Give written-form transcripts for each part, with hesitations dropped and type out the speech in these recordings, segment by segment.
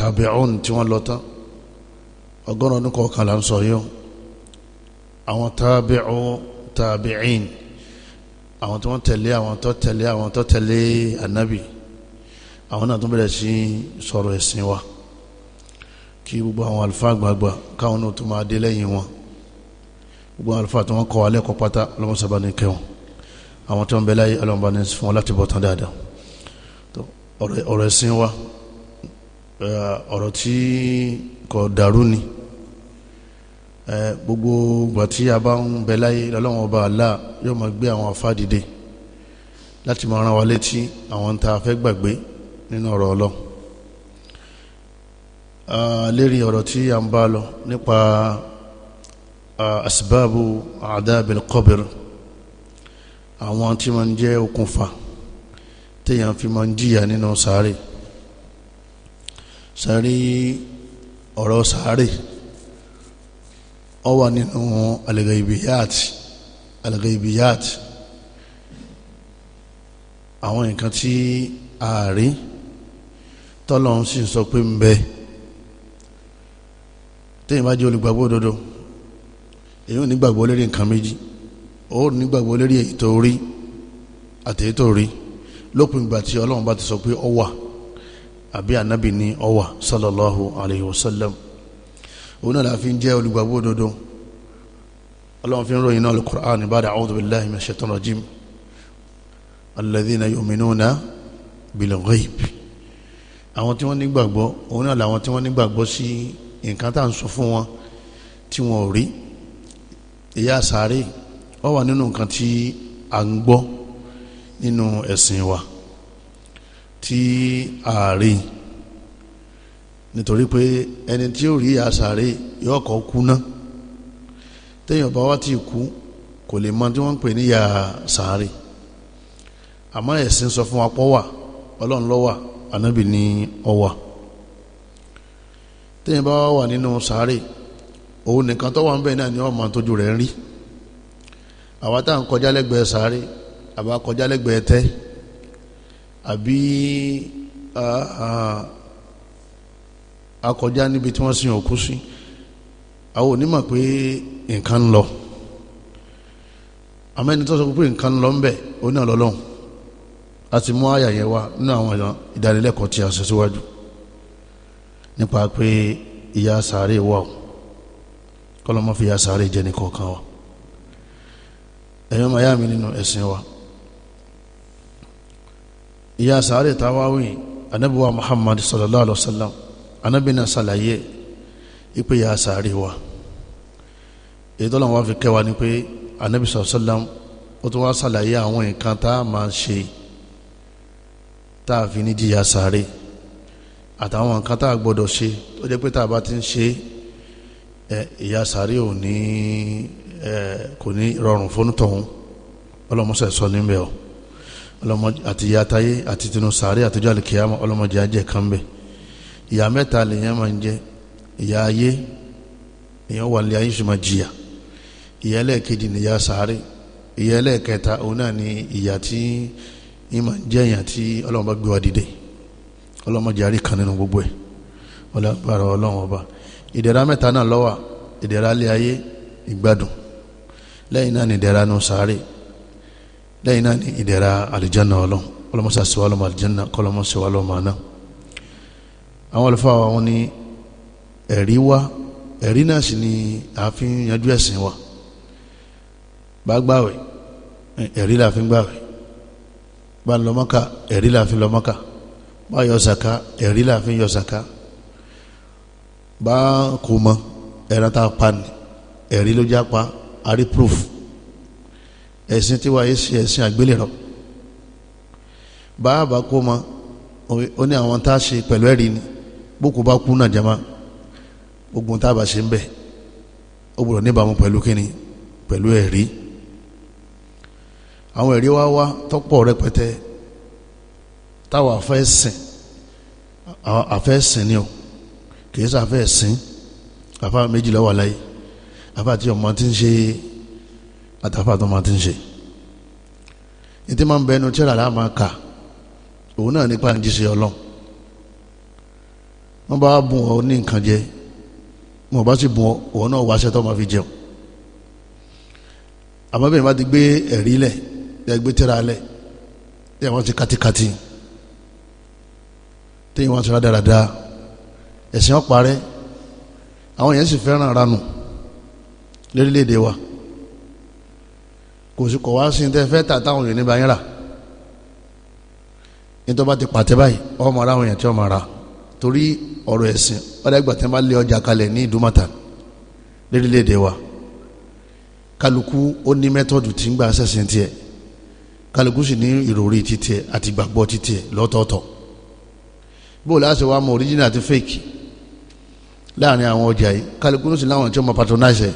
tabi'un tí wọ́n lọ tán ọgọ́rùn ọdún kọ̀ọ̀kan là ń sọ yìí àwọn tabi'in àwọn tí wọ́n tẹ̀lé àwọn tó tẹ̀lé àwọn tó tẹ̀lé ànábì àwọn náà tún bẹ̀rẹ̀ sí sọ̀rọ̀ ẹ̀sìn wa kí gbogbo àwọn àlùfáà àgbààgbà káwọn náà tún máa dé lẹ́yìn wọn gbogbo àwọn àlùfáà tí wọ́n kọ́ alẹ́ kọ́ pátá ọlọ́mọsábà ní kẹwọn àwọn tí wọ́n bẹ láyé ọlọ́mọba ní fún wọn láti bọ̀ tán dáadáa ọ̀rọ̀ ẹ̀sìn wa ọ̀rọ̀ tí kò dàrú ni gbogbo ìgbà tí a bá ń bẹ láyé lọ́lọ́wọ́n ọba Allah yóò máa gbé àwọn àfáà dìde láti máa rán wa létí àwọn tá a fẹ́ gbàgbé nínú ọ̀rọ̀ Ọlọ́run lérí ọ̀rọ̀ tí a ń bá lọ nípa asbabu adabil qabr àwọn tí máa ń jẹ́ okùnfà téèyàn fi máa ń jìyà nínú sàárè ọ̀rọ̀ sàárè ó wà nínú al-ghaibiyat àwọn nǹkan tí a rí tọ́lọ́run sì sọ pé ń bẹ téèyàn bá jẹ́ olùgbàgbọ́ òdodo èyí ò ní gbàgbọ́ lérí nǹkan méjì ó ní gbàgbọ́ lérí èyí tó rí àti èyí tó rí lópin ìgbà tí Ọlọ́run bá ti sọ pé ó wà àbí ànábì ní ó wà sallallahu alayhi wa sallam òun náà la fi ń jẹ́ olùgbàgbọ́ òdodo Ọlọ́run fi ń ròyìn náà al-Qur'an ba'da a'udhu billahi minash shaitanir rajim alladhina yu'minuna bil ghaib àwọn tí wọ́n nígbàgbọ́ òun náà làwọn tí wọ́n nígbàgbọ́ sí nǹkan tá à ń sọ fún wọn tí wọn ò rí ìyà sàárè ó wà nínú nǹkan tí a ń gbọ́ nínú ẹ̀sìn wa tí a rí nítorí pé ẹni tí ó rí ìyà sàárè yóò kọ́ kú ná téèyàn bá wá tí kú kò lè mọ tí wọ́n ń pè ní ìyà sàárè àmọ́ ẹ̀sìn sọ fún wa pọ́ wà Ọlọ́run ló wà ànábì ní ó wà téèyàn bá wà nínú sàárè òun nìkan tó wà ń bẹ̀ náà ni wọ́n máa tójú rẹ̀ ń rí àwa tá à ń kọjá lẹ́gbẹ̀ẹ́ sàárè àbá kọjá lẹ́gbẹ̀ẹ́ tẹ́ àbí akọjá níbi tí wọ́n sin òkú sí àwọn onímọ̀ pé nǹkan ń lọ àmọ́ ẹni tó sọ pé nǹkan ń lọ ń bẹ̀ ó ní ọlọ́lọ́hun a ti mú àyà yẹn wá nínú àwọn ìdánilẹ́kọ̀ọ́ tí a ṣe síwájú nípa pé ìyà sàárè wà ó kọ́lọ́mọ́ fi ìyà sàárè jẹ́ ní kọ̀ọ̀kan wa ẹ̀yọ́ mayami nínú ẹ̀sìn wa ìyà sàárè tàwáwí anábíwá Muhammad sallallahu alaihi wasallam anábí náà sàlàyé ipé ìyà sàárè wa èyí tọ́lọ́wọ́ wá fi kẹwa ní pé anábí sallallahu alaihi wasallam ó tún wá sàlàyé àwọn nǹkan tá a máa ṣe tá a fi ní jìyà sàárè àtàwọn nǹkan tá a gbọ́dọ̀ ṣe tó jẹ́ pé tá a bá ti ń ṣe ìyà sàárè ò ní kò ní rọrùn fún tọ̀hún ọlọ́mọṣẹ́ sọ níbẹ̀ ọ ọlọ́mọ àti ìyà táyé àti tinú sàárè àtijọ́ àlìkìyàmọ́ ọlọ́mọdé ajẹ́ kan bẹ̀ ìyà mẹ́ta lèyàn máa ń jẹ ìyà ayé èèyàn wà ní ayé ṣe máa jìyà ìyà ẹlẹ́ẹ̀kejì ní ìyà sàárè ìyà ẹlẹ́ẹ̀kẹta òun náà ní ìyà tí ìmọ̀ jẹ́ èèyàn tí ọlọ́run bá gbé wa dìde ọlọ́mọdé àrí kan nínú gbogbo ẹ̀ ọlọ́gbàrá ọlọ́run ọba ìdẹ̀ra mẹ́ta náà ló wà ìdẹ̀ra ilé ayé ìgbádùn lẹ́yìn náà ni ìdẹ̀ra nù sàárè lẹ́yìn náà ni ìdẹ̀ra àlìjánà ọlọ́run ọlọ́mọsà sí wa lọ́mọ àlìjánà kọlọ́mọsà wa lọ́mọ àná àwọn olùfà wọn ni ẹ̀rí wá ẹ̀rí náà sì ni ààfin yanjú ẹ̀sìn wa bá gbàwẹ̀ ẹ̀rí la fi gbàwẹ̀ bá lọ Mákà ẹ̀rí la fi lọ Mákà bá yọ zaka ẹ̀rí la fi yọ zaka bá kò mọ ẹ̀rọ tá a pa ni ẹ̀rí ló já pa àrí proof ẹ̀sìn tí wáyé sí ẹ̀sìn àgbélẹ̀rọ bá bá kó mọ ó ní àwọn tá a ṣe pẹ̀lú ẹ̀rí ni bókù bá kú náà jama gbogbo tá a bá ṣe ń bẹ̀ ó gbọ́dọ̀ níbàámu pẹ̀lú kíni pẹ̀lú ẹ̀rí àwọn ẹ̀rí wá wá tọ́pọ̀ rẹpẹtẹ táwọn àfẹ́sìn ni o kìí sáfẹ́ ẹ̀sìn àfá méjì ló wà láyé àfá tí ọmọ tí ń ṣe àtàfà tó máa ti ń ṣe ìtí máa ń bẹnu tíra láà máa kà òun náà nípa ń jíṣẹ́ Ọlọ́run wọ́n bá bùn ọ ní nǹkan jẹ wọ́n bá sì bùn ọ òun náà wáṣẹ́ tó máa fi jẹun àmọ́ bẹ́ẹ̀ bá ti gbé ẹ̀rí lẹ̀ gbé tẹ́ra lẹ̀ tẹ́yìn wọ́n ti kátikati tẹ́yìn wọ́n ti rá dáradára ẹ̀sìn ọ̀pá rẹ̀ àwọn yẹn sì fẹ́ràn ranù lórílẹ̀‐èdè wa kò sí kọ̀ wá sí ní tẹ́ fẹ́ tà táwọn èèyàn níbà yín rà nítorí bá ti pàtẹ́ báyìí ọmọ ara àwọn èèyàn tí wọ́n máa ra torí ọ̀rọ̀ ẹ̀sìn ọ̀dẹ́gbà tí wọ́n bá lé ọjà kalẹ̀ ní ìdúmọ̀tà lórílẹ̀‐èdè wa kálukú ó ní mẹ́tọ́dù tí ń gbà sẹ́sìn tiẹ̀ kálukú sì ní ìròrí titiẹ̀ àti ìgbàgbọ́ titiẹ̀ lọ́tọ̀ọ̀tọ̀ bó o láṣẹ wa mọ original àti fake láàrin àwọn ọjà yìí kálukú ló sì láwọn tí wọ́n máa patronize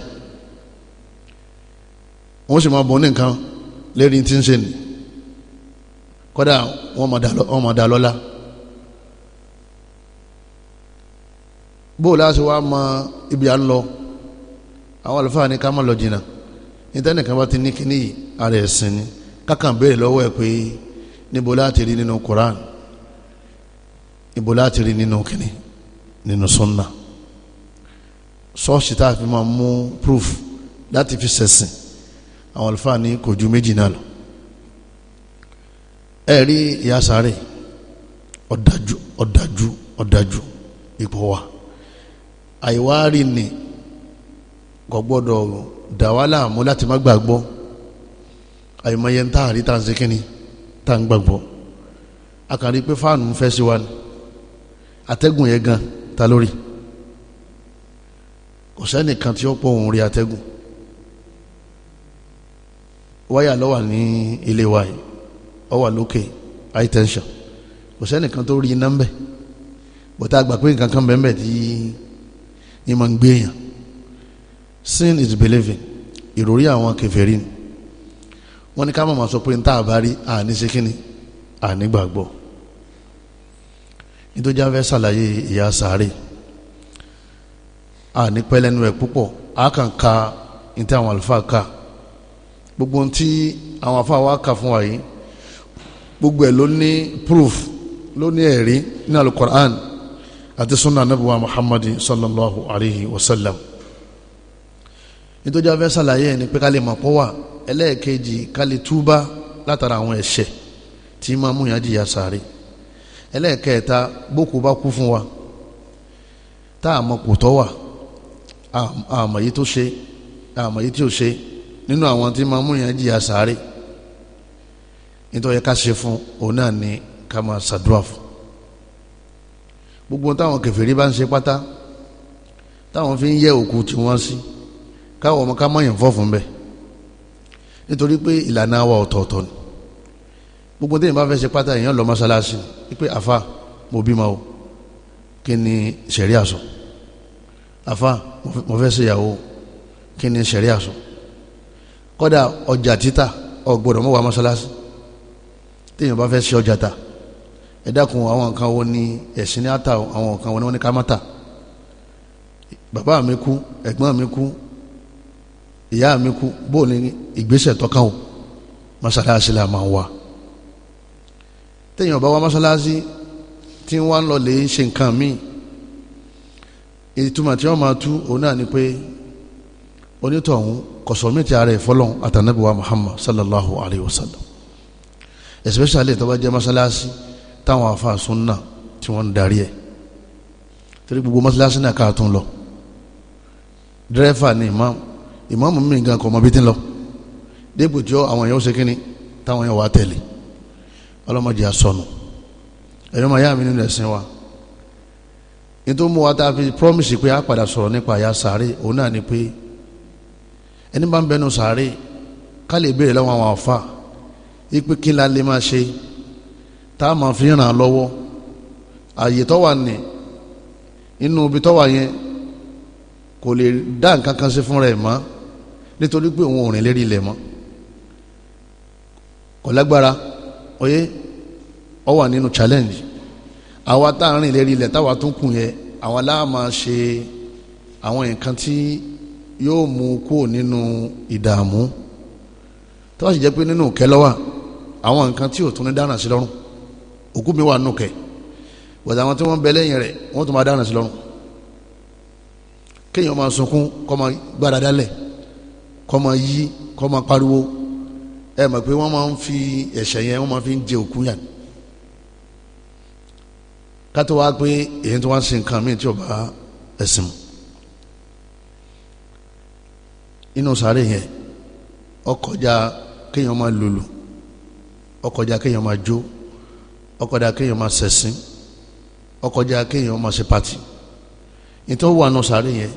wọ́n sì máa bọ̀ ní nǹkan lérí tí ń ṣe ni kódà wọ́n máa dá lọ́lá bó o láṣẹ wa mọ ibi à ń lọ àwọn àlùfáà ní ká má lọ jìnnà nítẹ́nìkan bá ti ní kíní yìí ara ẹ̀sìn ni kákan béèrè lọ́wọ́ ẹ̀ pé níbo láti rí nínú Quran níbo láti rí nínú kíní nínú sunna sọ́ọ̀sì tá a fi máa mú proof láti fi ṣẹ̀sìn àwọn àlùfáà ní kò ju méjì náà lọ ẹ rí ìyá sáré ọ̀dájú ipò wa àìwárí ni kò gbọ́dọ̀ dà wá láàmú láti má gbàgbọ́ àìmọye ń táàrí tá à ń ṣe kínní tá à ń gbàgbọ́ akàrí pé fáànù ń fẹ́ sí wa ni atẹ́gùn yẹn gan ta lórí kò sẹ́nìkan tí ó pọ̀ òun rí atẹ́gùn wáyà ló wà ní ilé wa yìí ó wà lókè high tension kò sẹ́nìkan tó rí iná ń bẹ̀ bọ́tà àgbà pé nǹkan kan bẹ́ẹ̀ bẹ́ẹ̀ tí ní máa ń gbé èèyàn sin is believing ìròrí àwọn kèfèrí ni wọ́n ní ká má máa sọ pé ní tá a bá rí àní ṣe kíni àní gbàgbọ́ nítorí jáfẹ́ ṣàlàyé ìyà sàárè àní pẹ́lẹ́nu ẹ̀ púpọ̀ a kàn ka ní tí àwọn àlùfáà kà gbogbo ohun tí àwọn àlùfáà wa kà fún wa yìí gbogbo ẹ̀ ló ní proof ló ní ẹ̀rí ní alukur'an àti sunnah nabi wa muhammad sallallahu alayhi wa sallam nítorí afẹ́ sàlàyé ẹni pé ká lè mọ̀ pọ́ wà ẹlẹ́ẹ̀kejì ká lè túbá látara àwọn ẹ̀ṣẹ̀ tí máa mú yàn jìyà sáré ẹlẹ́ẹ̀kẹta bókù bá kú fún wa tá a mọ̀ kò tọ́ wà àmọ̀ yìí tó ṣe àmọ̀ yìí tí ò ṣe nínú àwọn tí máa mú yàn jìyà sáré nítorí ká ṣe fún òun náà ni ká máa ṣàdúrà fún gbogbo táwọn kèfèrí bá ń ṣe pátá táwọn fi ń yẹ òkú tí wọ́n sí káwọn ọmọ ká mọ̀yàn fọ́ fún bẹ́ẹ̀ nítorí pé ìlànà wa ọ̀tọ̀ọ̀tọ̀ ni gbogbo téèyàn bá fẹ́ ṣe pátá èèyàn lọ mọ́ṣáláṣí wípé àfa mo bímọ o kí ni ṣẹ̀rí àṣọ àfa mo fẹ́ ṣe ìyàwó kí ni ṣẹ̀rí àṣọ kódà ọjà títà ò gbọ́dọ̀ mọ́ wá mọ́ṣáláṣí téèyàn bá fẹ́ ṣe ọjà ta ẹ dákun àwọn nǹkan wo ni ẹ̀sìn ní àtà àwọn nǹkan wo ni wọ́n ní ká má tà bàbá mi kú ẹ̀gbọ́n mi kú ìyá mi kú bóò ní ìgbésẹ̀ tọ́kàn o mọ́sálásí la máa wà téèyàn bá wá mọ́sálásí tí wọ́n ń lọ lè ṣe nǹkan míì ìtumọ̀ tí wọ́n máa tú òun náà ni pé onítọ̀hún kọ̀sọ̀mìtì ara ìfọlọ́n àtànábìwá Muhammad sallallahu alayhi wa sallam especially tó bá jẹ́ mọ́sálásí táwọn àfáà súnnà tí wọ́n ń darí ẹ̀ torí gbogbo mọ́sálásí náà káà tún lọ dírẹ́fà ni ìmáàmù mi nǹkan kọ̀ mọ́ bí tí ń lọ dépò tí àwọn èèyàn ó ṣe kíni táwọn èèyàn wà tẹ̀lé ọlọ́mọdé àsọnù ẹ̀yọ́ máa yá mi nínú ẹ̀sìn wa nítorí mú wa tá a fi promise pé a padà sọ̀rọ̀ nípa àyà sàárè òun náà ni pé ẹni bá ń bẹnu sàárè ká lè béèrè lọ́wọ́ àwọn àfa ipe kí la lè máa ṣe tá a máa fi ràn án lọ́wọ́ àyè tó wà ní inú ibi tó wà yẹn kò lè dá nǹkan kan sí fúnra ẹ̀ mọ́ nítorí pé òun ò rìn lérí ilẹ̀ mọ́ kò lágbára oyé ọ wà nínú challenge àwa tá a rìn lérí ilẹ̀ táwa tún kù yẹn àwa láà máa ṣe àwọn nǹkan tí yóò mú kúrò nínú ìdààmú tó wá sì jẹ́ pé nínú kẹlọ́wà àwọn nǹkan tí ò tún ní dáná sí lọ́rùn òkú mi wà nù kẹ wọ́n àwọn tí wọ́n bẹ lẹ́yìn rẹ̀ wọ́n tún máa dáná sí lọ́rùn kéèyàn máa sunkún kó máa gbára dálẹ̀ kó máa yí kó máa pariwo ẹ mọ̀ pé wọ́n máa ń fi ẹ̀ṣẹ̀ yẹn wọ́n máa fi ń jẹ òkú yàn kátó wá pé èyí tó wá ń ṣe nǹkan míì tí ò bá ẹ̀sìn mu inú sáré yẹn ó kọjá kéèyàn máa lùlù ó kọjá kéèyàn máa jó ó kọjá kéèyàn máa ṣẹ̀sìn ó kọjá kéèyàn máa ṣe pàtì nítorí wà nù sáré yẹn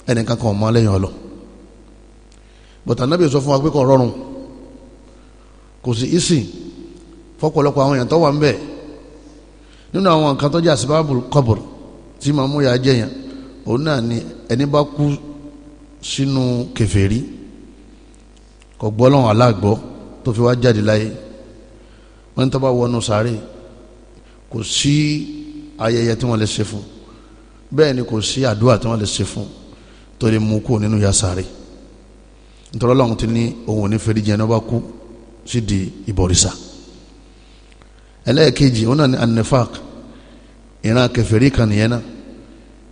ẹnìkan kan mọ́ lẹ́yìn ọlọ bọ̀tà nábì sọ fún wa pé kò rọrùn kò sí ìsìn fọ́pọ̀lọpọ̀ àwọn èèyàn tó wà ń bẹ̀ nínú àwọn nǹkan tó jẹ́ àsìbáàbù kọ́bùrù tí màá mú ya jẹ́yàn òun náà ni ẹni bá kú sínú kèfèrí kò gbọ́ lọ́wọ́ aláàgbọ́ tó fi wá jáde láyé wọ́n ní tó bá wọnú sáré kò sí ayẹyẹ tí wọ́n lè ṣe fún bẹ́ẹ̀ ni kò sí àdúrà tí wọ́n lè ṣe fún tó lè mú kú nínú ya sáré nítorí Ọlọ́run ti ní òun ò ní fèrè jẹ́ ẹni bá kú sí di ìbọ̀rìṣà ẹlẹ́ẹ̀kejì òun náà ni anifak ìran kèfèrí kan nìyẹn náà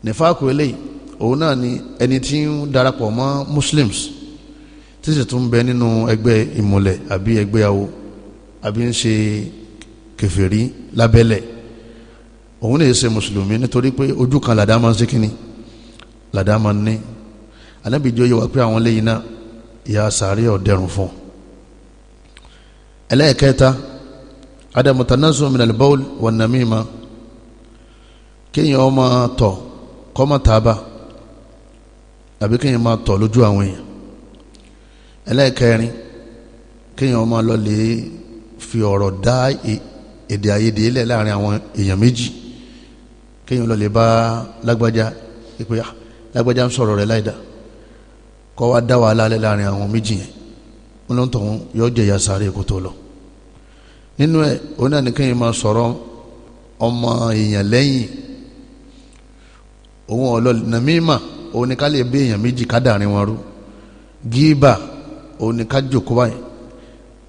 nifak eléyìí òun náà ni ẹni tí ń darapọ̀ mọ́ muslims tí sì tún bẹ nínú ẹgbẹ́ ìmùlẹ̀ àbí ẹgbẹ́ awo àbí ń ṣe kèfèrí lábẹ́lẹ̀ òun lè ṣe mùsùlùmí nítorí pé ojú kan làdá máa ń ṣe kíni làdá máa ń ní anábìjọ yẹ wá pé àwọn lẹ́yìn náà ìyà sàárè ọ̀dẹ̀rùn fún ẹlẹ́ẹ̀kẹta adamu tanazu min al-bawl wa namima kéèyàn ó máa tọ̀ kó má tàbá àbí kéèyàn máa tọ̀ lójú àwọn èèyàn ẹlẹ́ẹ̀kẹrin kéèyàn ó máa lọ lè fi ọ̀rọ̀ dá èdè àìyedè lẹ̀ láàrin àwọn èèyàn méjì kéèyàn lọ lè bá lágbájá ìpè lágbájá ń sọ̀rọ̀ rẹ̀ láìda kó wá dá wàhálà lẹ̀ láàrin àwọn méjì yẹn wọn ló ń tọ̀ wọn yóò jẹ ìyà sáré kó tó lọ nínú ẹ̀ òun náà ní kéèyàn máa sọ̀rọ̀ ọmọ èèyàn lẹ́yìn òun ọ̀lọ́ nàmímà òun ní ká lè bí èèyàn méjì ká dàrin wọn rú gíbà òun ní ká jòkó báyìí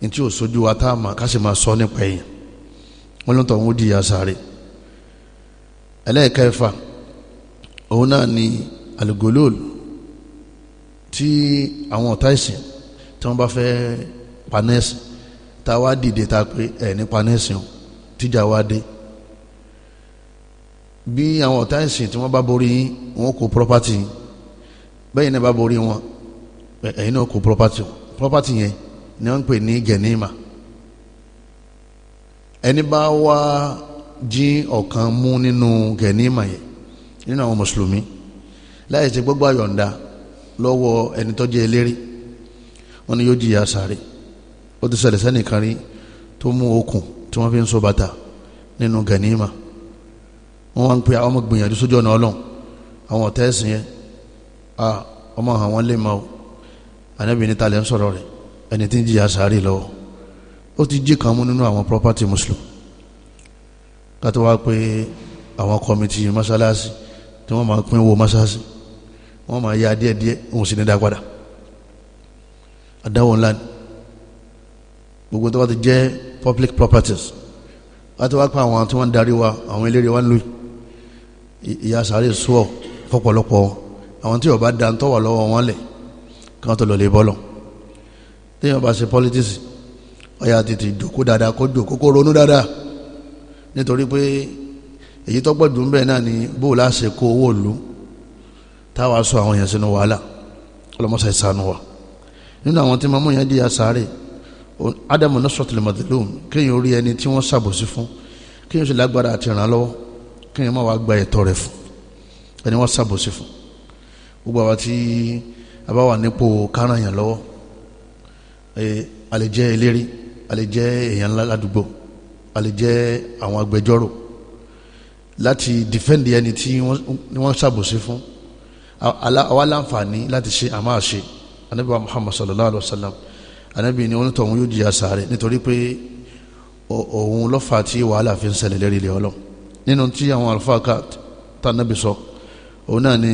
ní tí ò sójú wa tá a mà ká sì máa sọ nípa èèyàn wọn ló ń tọ̀ wọn ó di ìyà sáré ẹlẹ́ẹ̀kẹfà òun náà ní alugolol tí àwọn ọ̀tá ìsìn tí wọ́n bá fẹ́ panẹ́sì tá a wá dìde tá a pé ẹ̀ ní panẹ́sì o tíjà wá dé bí àwọn ọ̀tá ìsìn tí wọ́n bá borí yín wọ́n kó property bẹ́ẹ̀ ni bá borí wọn ẹ̀yin náà kó property yẹn ni wọ́n ń pè ní gẹ̀nìmà ẹni bá wá jí ọ̀kan mú nínú gẹ̀nìmà yẹn nínú àwọn mùsùlùmí láì ṣe gbogbo àyọ̀ǹda lọ́wọ́ ẹni tó jẹ́ eléré wọ́n ní yóò jìyà sáré ó ti ṣẹlẹ̀ sẹ́nìkan rí tó mú okùn tí wọ́n fi ń so bàtà nínú gẹ̀nìmà wọ́n wá ń pe àwọn ọmọ gbìyànjú sójú ọ̀nà ọlọ́run àwọn ọ̀tá ẹ̀sìn yẹn ọmọ àwọn lè mọ ànábì ní talẹ̀ ń sọ̀rọ̀ rẹ̀ ẹni tí ń jìyà sáré lọ́wọ́ ó ti jí kan mú nínú àwọn property muslim kátó wá pé àwọn kọmitì mọ́sálásí tí wọ́n máa pín owó mọ́sálásí wọ́n máa ya díẹ̀díẹ̀ òun sì ní dá padà àdáwọ̀ ńlá ni gbogbo tó bá ti jẹ́ public properties láti wá pé àwọn tí wọ́n ń darí wa àwọn eléré wa ń lò ìyà sáré sùọ́ fọ́pọ̀lọpọ̀ àwọn tí ó bá da ń tọ́wà lọ́wọ́ wọn lẹ̀ kí wọ́n tó lọ lè bọ́lọ̀ téèyàn bá ṣe politics ọ̀yà tètè jòkó dáadáa kó jòkó kó ronú dáadáa nítorí pé èyí tó gbọ́dọ̀ ń bẹ̀ náà ni bó láṣẹ kó owó ìlú táwa sọ àwọn èèyàn sínú wàhálà ọlọ́mọṣà ìsànú wa nínú àwọn tí máa mú yẹn di àsáré ádámù nusratul madlum kéèyàn orí ẹni tí wọ́n ṣàbòsí fún kéèyàn sì lágbára àti ràn án lọ́wọ́ kéèyàn má wàá gba ẹ̀tọ́ rẹ̀ fún ẹni wọ́n ṣàbòsí fún gbogbo àwa tí a bá wà nípò kárànyàn lọ́wọ́ a lè jẹ́ eléré a lè jẹ́ èèyàn ńlá ládùúgbò a lè jẹ́ àwọn agbẹjọ́rò láti dìfẹ́ǹdì ẹni tí wọ́n ṣàbòsí fún àwa láǹfààní láti ṣe àmọ́ àṣe anabi wa Muhammad sallallahu alaihi wa sallam anabi ni onítọ̀ òun yóò jìyà sáré nítorí pé òun lọ́fà tí wàhálà fi ń ṣẹlẹ̀ lérí ilẹ̀ ọlọ́ nínú tí àwọn àlùfáà ká tá anabi sọ òun náà ni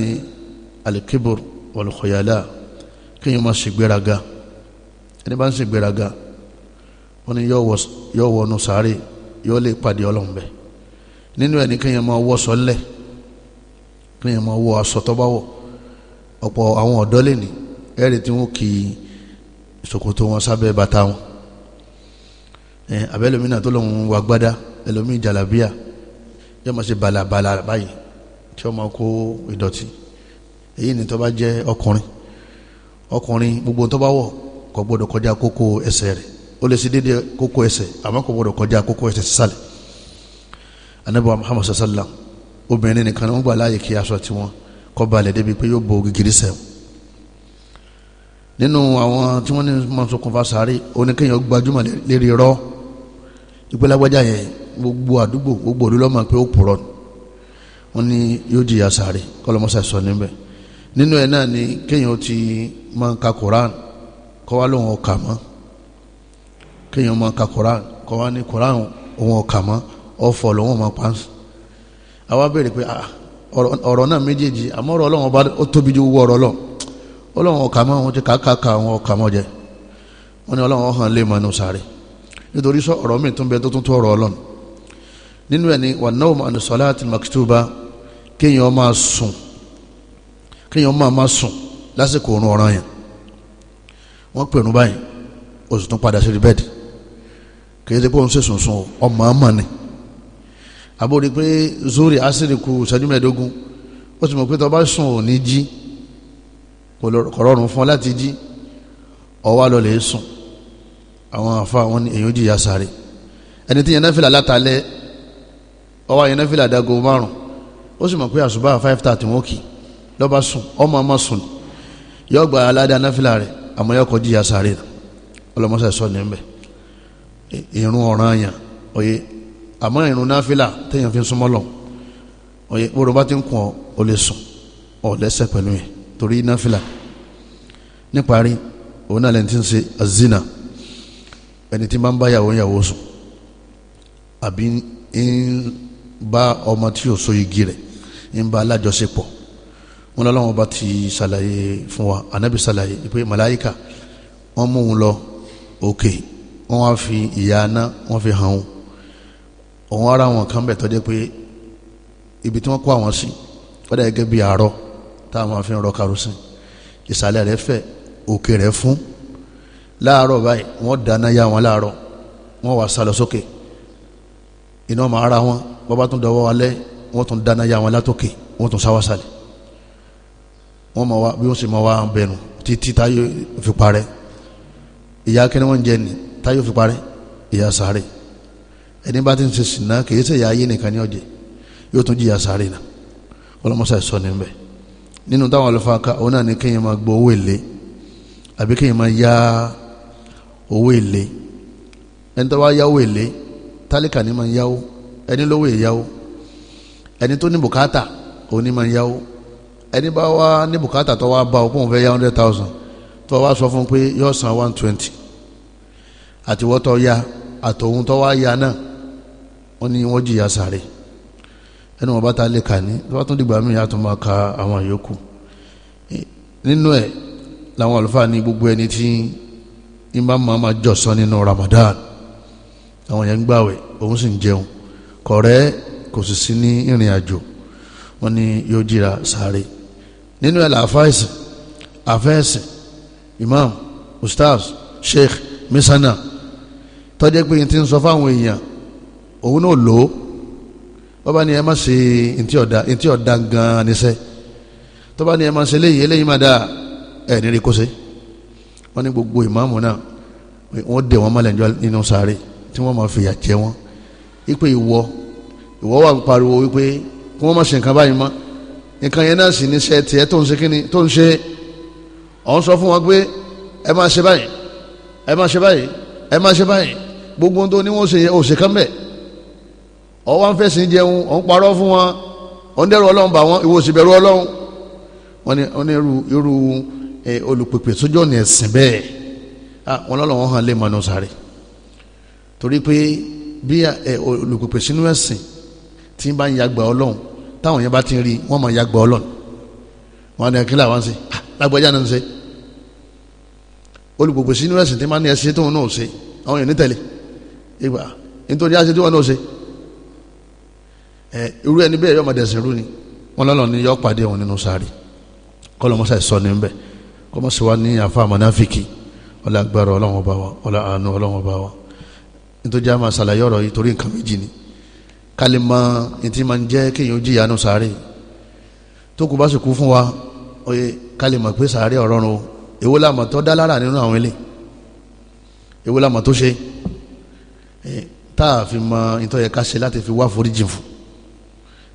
alikibur wal-khuyala kéèyàn máa ṣe gbéraga ẹni bá ń ṣe gbéraga wọn ni yóò wọnú sáré yóò lè pàdé ọlọ́run bẹ́ẹ̀ nínú ẹni kéèyàn máa wọ sọ́lẹ̀ kéèyàn máa wọ aṣọ tó bá wọ̀ ọ̀pọ̀ àwọn ọ̀dọ́ lè ní ẹ̀rì tí wọ́n kì í ṣòkòtò wọn sábẹ́ bàtà wọn abẹ́lómìnà tó lòun wà gbádá ẹlòmíì jàlábíà yóò máa ṣe bàlàbàlà báyìí tí wọ́n máa kó ìdọ̀tí èyí ni tó bá jẹ́ ọkùnrin gbogbo tó bá wọ̀ kò gbọdọ̀ kọjá kókó ẹsẹ̀ rẹ̀ ó lè ṣe déédéé kókó ẹsẹ̀ àmọ́ kò gbọdọ̀ kọjá kókó ẹsẹ̀ sísàlẹ̀ Ànábì wa Muhammad sallam obìnrin nìkan wọ́n gbà láàyè kí aṣọ tí wọ́n kọ́ balẹ̀ débi pé yóò bo gìgìrì sẹ́wọ̀n nínú àwọn tí wọ́n ní máa ṣokùnfà sáré oníkéèyàn gbajúmọ̀ lérí rọ́ ìpínlẹ̀gbẹ́jà yẹn gbogbo àdúgbò gbogbo olúlọ́mọ pé ó purọ́ wọ́n ní yóò jìyà sáré kọ́lọ́mọ́sà sọ níbẹ̀ nínú ẹ̀ náà ni kéèyàn ti máa ka Quran kọ́ wá lóun ọkà mọ́ kéèyàn máa ka Quran kọ́ wá ní Quran òun ọkà mọ́ ọ̀fọ̀ lòun máa pa àwa béèrè pé ọ̀rọ̀ náà méjèèjì àmọ́ ọ̀rọ̀ Ọlọ́run ọba ó tóbi ju owó ọ̀rọ̀ lọ Ọlọ́run ọkà mọ́ wọn ti kàkàkà àwọn ọkà mọ́ jẹ wọn ni Ọlọ́run ọ̀hàn lè mọ́ inú sáré nítorí sọ ọ̀rọ̀ mi tún bẹ tó tún tó ọ̀rọ̀ Ọlọ́run nínú ẹni wà náà mọ́ àni sọ́láàtì maktuba kéèyàn máa sùn lásìkò òrùn ọ̀ràn yẹn wọ́n pè ní báyìí oṣù tún padà sí bẹ́ẹ̀dì kìí ṣe pé òun ṣe sùnsùn ọmọ ọmọ ni àbórí pé zuri asiri kù ṣẹ́jú mẹ́ẹ̀ẹ́dógún ó sì mọ̀ pé tó bá sùn ò ní jí kò rọrùn fún ọ láti jí ọwá lọ lè sùn àwọn àfa wọn ni èyàn jìyà sáré ẹni tí yẹn náfìlà látàlẹ́ ọwá yẹn náfìlà dágó 5 ó sì mọ̀ pé àṣùbà 5:30 wọn kì lọ́ba sùn ọmọ ọmọ sùn yóò gba aládàá náfìlà rẹ̀ àmọ́ yóò kọ́ jìyà sáré ọlọ́mọṣẹ́ sọ ní bẹ́ẹ̀ ìrun ọ̀ranyàn oyè àmọ́ ìrun náfìlà téèyàn fi ń súnmọ́ lọ oyè bó bá ti ń kún ọ lè sùn ọ lẹ́sẹ̀ pẹ̀lú yẹn torí náfìlà níparí òun náà lẹ́ni tí ń ṣe azina ẹni tí máa ń bá yàwó sùn àbí ń bá ọmọ tí ò so igi rẹ̀ ń bá alájọṣepọ̀ wọn lọ́wọ́ bá ti ṣàlàyé fún wa anábì ṣàlàyé pé màláyíkà wọ́n mú un lọ òkè wọ́n wá fi ìyà aná wọ́n fi hàn òun ara wọn kan bẹ̀ tọ́jú pé ibi tí wọ́n kó àwọn sí wọ́n dẹ̀ gẹ́gẹ́ bí àárọ̀ táwọn fi ń rọ karosín ìsàlẹ̀ rẹ̀ fẹ̀ òkè rẹ̀ fún láàárọ̀ báyìí wọ́n dáná yá wọn láàárọ̀ wọ́n wá sálọ sókè iná ọmọ ara wọn bọ́bá tún dọwọ́ alẹ́ wọ́n tún dáná yá wọn látòkè wọ́n tún sáwá sálẹ̀ wọ́n mọ̀ wá bí wọ́n sì mọ̀ wá bẹ̀rù títí táyé fi parẹ́ ìyá kí ni wọ́n ń jẹ ní táyé fi parẹ́ ìyá sáré ẹni bá ti ń ṣe sìnà kì í ṣe ìyá ayé nìkan ní ọ̀jẹ̀ yóò tún jí ìyá sáré náà ọlọ́mọṣà sọ ní bẹ́ẹ̀ nínú táwọn àlùfáà ká òun náà ní kéèyàn máa gbọ́ owó èlé àbí kéèyàn máa yá owó èlé ẹni tó wá yáwó èlé tálíkà ní máa yáwó ẹni lówó èyáwó ẹni tó ní bùkátà òun ní máa yáwó ẹni bá wá ní bùkátà tó wá bá ọ fún òun fẹ́ yá 100,000 tó wá sọ fún pé yóò san 120 àtiwọ́ tó yá àtòun tó wá yá náà wọ́n ní wọ́n jìyà sáré ẹni wọ́n bá ta lè kà ní tó bá tún dìgbà míì yàtọ̀ máa ka àwọn yòókù nínú ẹ̀ làwọn àlùfáà ní gbogbo ẹni tí ìmá máa jọ̀sán nínú Ramadan àwọn yẹn ń gbàwẹ̀ òun sì ń jẹun kọ̀rẹ́ kò sì sí ní ìrìn àjò wọ́n ní yóò jìyà sáré nínú ẹ̀ àfẹ́ẹ̀sìn imam ustaz sheikh misana tọ́jẹ́ pé tí ń sọ fáwọn èèyàn òun náà lò ó bọ́bá ni ẹ má ṣe ntí ọ̀dà gan-an níṣẹ́ tọ́bá ni ẹ má ṣe eléyìí má dáa ẹ̀ nírí kó ṣe wọ́n ní gbogbo ìmáàmù náà wọ́n dẹ̀ wọ́n mọ́lẹ̀ nínú sáré tí wọ́n máa fìyà jẹ wọ́n wípé ìwọ wà ń pariwo wípé kí wọ́n má ṣe nǹkan báyìí mọ́ nǹkan yẹn náà sì ní ṣe tiẹ̀ tó ń ṣe kíni tó ń ṣe ọ̀hún sọ fún wọn pé ẹ máa ṣe báyìí ẹ máa ṣe báyìí ẹ máa ṣe báyìí gbogbo ohun tó ní wọ́n ṣe yẹ òṣè kan bẹ̀ ọ̀ wá ń fẹ̀sìn jẹun ọ̀ ń parọ́ fún wọn ọ̀ ń dẹ́rù ọlọ́run bá wọn ìwọ sì bẹ̀rù ọlọ́run wọ́n ní irú olùpèpè sójú ọ̀nà ẹ̀sìn bẹ́ẹ̀ wọn lọ́lọ́wọ́n hàn lè mọ̀nà sáré torí pé bí olùpèpè sínú ẹ̀sìn tí ń bá ń yagbà ọlọ́run táwọn yẹn bá ti rí wọ́n mọ̀ yagbà ọlọ́run wọn ni kí làwọn ṣe lágbàjá náà ń ṣe olùpèpè sínú ẹ̀sìn tí ń bá ní ẹ̀sìn tóun náà ṣe àwọn èèyàn ní tẹ̀lé ìgbà nítorí àṣẹ tí wọn náà ṣe irú ẹni bẹ́ẹ̀ yọ́ máa dẹ̀sìn rú ni wọ́n lọ́nà ni yọ́ pàdé òun nínú sáré kọ́lọ́mọ́sá ìsọ ní bẹ́ẹ̀ kọ́mọ́sí wa ní àfa mọ̀náfíkì ọlá agbára ọlọ́run ọba wa ọlá àánú ọlọ́run ọba wa nítorí a máa ṣàlàyé ọ̀rọ̀ yìí torí nǹkan méjì ni kálí mọ ìtì máa ń jẹ́ kéèyàn jìyà nù sáré tó kù bá sì kú fún wa oye kálí mọ̀ pé sáré ọ̀rọ̀run o èwo la mọ̀ tó dá lára nínú àwọn ilé èwo la mọ̀ tó ṣe tá a fi mọ ìtọ́ yẹ ká ṣe láti fi wá foríjì fún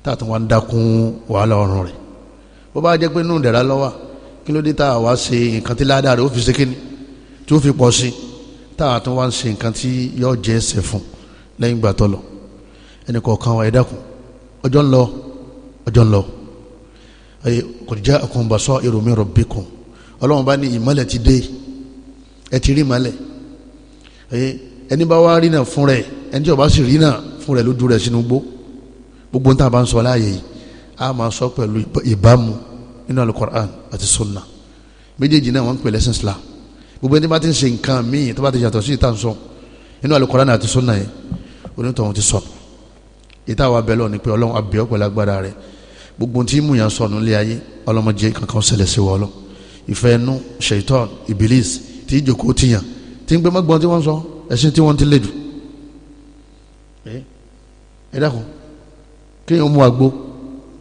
tá a tún wá ń dákún wàhálà ọ̀run rẹ̀ bó bá jẹ́ pé nínú ìdẹ̀ra lọ́wọ́ kí ló dé tá a wá ṣe nǹkan tí ládàá rẹ̀ ó fi ṣe kíni tí ó fi pọ̀ sí tá a tún wá ń ṣe nǹkan tí yóò jẹ́ ẹsẹ̀ fún lẹ́yìn ìgbà tó lọ ẹnì kọ̀ọ̀kan wa ẹ dákun ọjọ́ ń lọ qad ja'akum basairu min rabbikum ọlọ́run bá ní ìmọ́lẹ̀ ti dé ẹ ti rí ìmọ́lẹ̀ ẹni bá wá rí náà fún rẹ̀ ẹni tí ó bá sì rí náà fún rẹ̀ ló dúró rẹ̀ sínú gbogbo tá a bá ń sọ láàyè yìí a máa sọ pẹ̀lú ìbámu nínú al-Qur'an àti sunna méjèèjì náà wọ́n ń pè lẹ́sìn Islam gbogbo ẹni bá ti ń ṣe nǹkan míì tó bá ti yàtọ̀ sí ìtàn sọ nínú al-Qur'an àti sunna yẹn onítọ̀hún ti sọ ìta wa bẹ̀ lọ ni pé ọlọ́run abẹ́ pẹ̀lú agbára rẹ̀ gbogbo tí mú yàn sọnù lé ayé ọlọ́mọdé kankan ṣẹlẹ̀ sí wọ́ọ́lọ́ ìfẹ́ inú shaitan ibilis tí ìjòkó tiyàn tí ń gbé mọ́gbọ́n tí wọ́n sọ ẹ̀sìn tí wọ́n ti lè jù ẹ dákun kéèyàn mú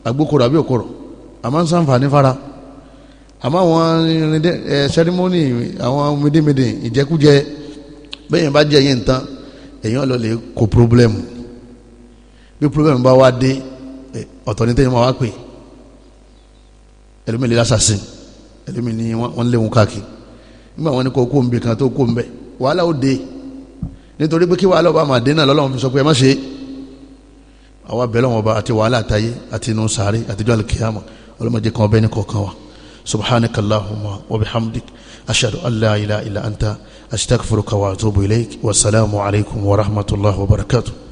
àgbo kòrò àbí òkòrò àmọ́ ń sàǹfààní fara àmọ́ àwọn sẹ́rímọ́nì àwọn médèmédè ìjẹkújẹ bẹ́yẹn bá jẹ́ yẹn tán èèyàn lọ lè kó pírọ́blẹ́mù bí pírọ́blẹ́mù bá wá dé ọ̀tọ̀ ní tẹ́yìn máa wá pè ẹlòmí lè lásàsìn ẹlòmí ni wọ́n léwu káàkiri nígbà wọn ni kò kó nbì kan tó kó nbẹ wàhálà ó dé nítorí pé kí wàhálà ọba máa dé náà lọ́lọ́run fi sọ pé ẹ má ṣe àwa bẹ̀ lọ́wọ́ ọba àti wàhálà àtayé àti inú sàárè àtijọ́ alkiyama ọlọ́mọdé kan ọbẹ̀ ní kọ̀ọ̀kan wa subhanakallahumma wa bihamdik ashhadu an la ilaha illa anta astaghfiruka wa atubu ilayk wasalaamu alaykum wa rahmatullahi wa barakatuh.